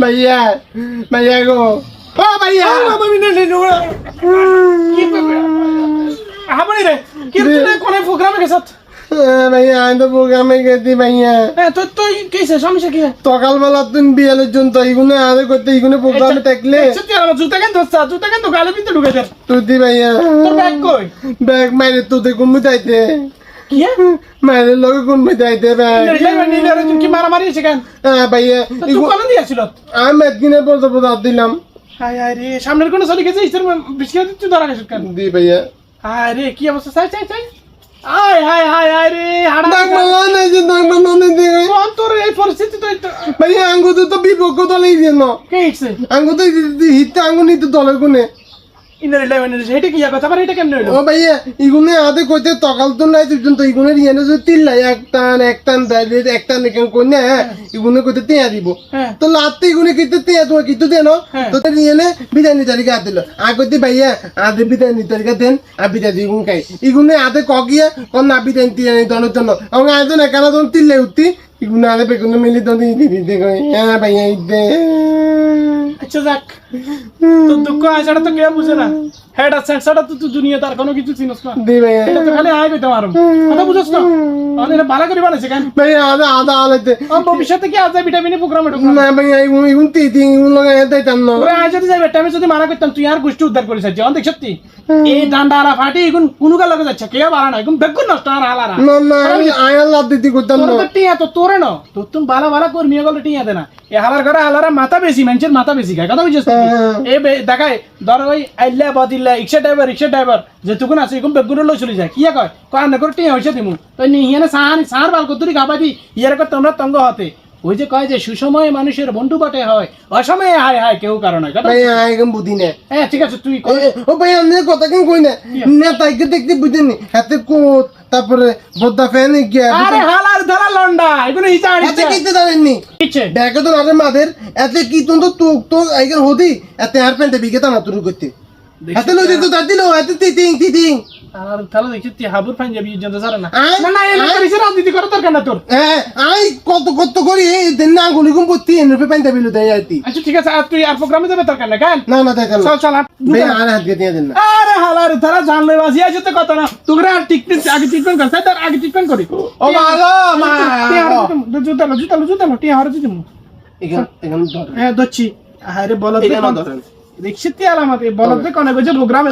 भैया भैया को भैया भैया तो प्रोग्राम गई भैया तो कैसे समस्या কি সকাল বেলা তুমি বিয়ালের জন্য ইগুনে আরে করতে ইগুনে প্রোগ্রামে থাকলে সত্যি আমার জুতা কেন ধরছ জুতা কেন গালে ভিতরে ঢুকে যা তুই ভাইয়া তোর ব্যাগ কই ব্যাগ মাইরে তো দেখুন মুতাইতে কি মাইরে লগে কোন মুতাইতে ব্যাগ নিলে তুই কি মারামারি হইছে কেন ভাইয়া তুই কোন দিয়েছিল আমি একদিনের পর তো দাঁত দিলাম হায় হায় রে সামনের কোন চলে গেছে ইসের বিস্কিট তুই ধরা গেছিস কেন দি ভাইয়া আরে কি অবস্থা চাই চাই চাই আয় হায় হায় হায় রে হাড়া ডাক মালা নাই যে ডাক মালা নাই দে তোর এই পরিস্থিতি তো ভাইয়া আঙ্গু তো বিপক্ষ দলে দিন কে হইছে আঙ্গু তো হিতে আঙ্গু নিতে দলে কোনে ইনার ইলেভেন এটা কি কথা আবার এটা কেমনে হইলো ও ভাইয়া ইগুনে আদে কইতে তকাল তো নাই তুই তো ইগুনে রিয়ানে যে তিল্লাই একটান দাইলে একটান কেন কোনে ইগুনে কইতে তিয়া দিব তো লাতে ইগুনে কিতে তিয়া তো কিতে দেন তো রিয়ানে বিদায় নি তারিখে আদিল আগতে ভাইয়া আদে বিদায় নি তারিখে দেন আর বিদায় দিগুন খাই ইগুনে আদে কগিয়া কোন না বিদায় তিয়া নি দন দন আঙ্গ আদে না কেন দন তিল্লাই উঠতি ইগুনে আদে বেগুনে মিলি দন দি দে কই হ্যাঁ ভাইয়া ইদে আচ্ছা যাক তো দুঃখ আছাড়া তো কেউ বুঝে না হেড সেন্সরটা তো তুই দুনিয়া তার কোনো কিছু চিনস না দি ভাইয়া এটা তো খালি আয় কইতে পারম কথা বুঝছ না আমি এটা ভালো করে বানাইছে কেন ভাইয়া আদা আলাতে ভবিষ্যতে কি আজ ভিটামিন প্রোগ্রামে ঢুকলাম না ভাইয়া ইগুন ইগুন লগা এদাইতাম না ওরে আজ যদি যাবে আমি যদি মানা করতাম তুই আর গোষ্ঠী উদ্ধার করিস আজ দেখ সত্যি এই ডান্ডা আলা ফাটি এখন কোনকা লাগে যাচ্ছে কে বাড়া না এখন বেগুন নষ্ট আর আলারা না না আয়াল লাভ দিতে করতাম তোর না তো টিয়া তো তোরে না তোর তুমি বালা বালা কর্মী গেল টিয়া দে না এ হালার ঘরে হালারা মাথা বেশি মানুষের মাথা বেশি খায় কথা বুঝছিস এই দেখায় ধর ওই আইলা বাদিল্লা রিক্সা ড্রাইভার যেটুকুন আছে এরকম বেগুন লই চলে যায় কি কয় কয় না করে টিয়া হয়েছে দিমু তো নিহিয়ানে সাহার বাল কতুরি গাবা দি ইয়ার কর তোমরা তঙ্গ হতে ওই যে কয় যে সুসময়ে মানুষের বন্ধু বটে হয় অসময়ে হায় হায় কেউ কারণ হয় কথা ভাই আইগম বুদ্ধি না হ্যাঁ ঠিক আছে তুই ও ভাই আমি কথা কেন কই না নেতাইকে দেখতে বুঝিনি হাতে কোট তারপরে বদ্দা ফ্যান গিয়া আরে হালার ধরা লন্ডা এগুলো হিসাব এতে কিতে জানেননি কিছে ব্যাগে তো আরে মাদের এতে কি তো তো আইগের হদি এতে আর প্যান্টে বিকেতা না তুরু করতে হাতে লই দিত দাদিলো এতে তিতিং আর তাহলে দেখছি তুই হাবুর ফাইন যাবি জানতে জানা না না না এই করিস রাজনীতি করার দরকার না তোর আই কত করি দেন না গুলি কম করতে এনরুপে প্যান্টে বিলু দেয় আইতি আচ্ছা ঠিক আছে আর তুই আর প্রোগ্রামে যাবে দরকার না কেন না দেখাল চল চল ভাই আর হাত দিয়ে দেন না আরে হালার ধরা জানলে বাজি আছে তো কথা না তোরা আর টিকটিক আগে ট্রিটমেন্ট কর তার আগে ট্রিটমেন্ট করি ও ভালো মা জুতা টিয়া হারে দিমু এখানে হ্যাঁ দচ্ছি আরে বলদ দেখছি তে আলামত বলদ কোনে গজে প্রোগ্রামে